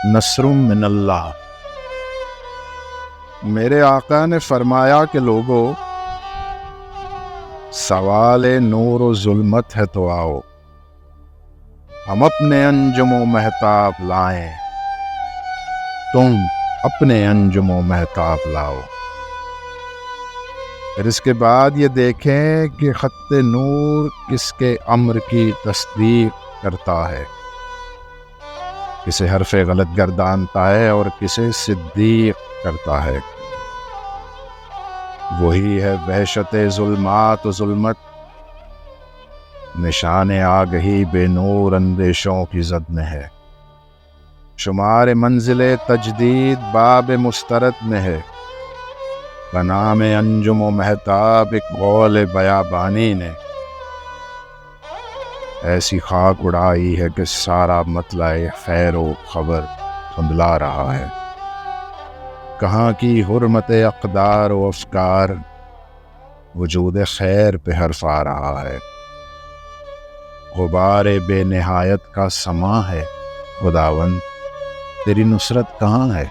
نصر من اللہ۔ میرے آقا نے فرمایا کہ لوگوں، سوال نور و ظلمت ہے تو آؤ، ہم اپنے انجم و مہتاب لائیں، تم اپنے انجم و مہتاب لاؤ۔ پھر اس کے بعد یہ دیکھیں کہ خط نور کس کے امر کی تصدیق کرتا ہے، کسے حرف غلط گردانتا ہے اور کسے صدیق کرتا ہے۔ وہی ہے وحشت ظلمات و ظلمت، نشان آگہی بے نور اندیشوں کی زد میں ہے۔ شمار منزل تجدید باب مسترد میں ہے، بنام انجم و مہتاب ایک قول بیابانی نے ایسی خاک اڑائی ہے کہ سارا مطلع خیر و خبر دھندلا رہا ہے۔ کہاں کی حرمت اقدار و افکار وجود خیر پہ حرف آ رہا ہے۔ غبار بے نہایت کا سماں ہے، خداوند تیری نصرت کہاں ہے؟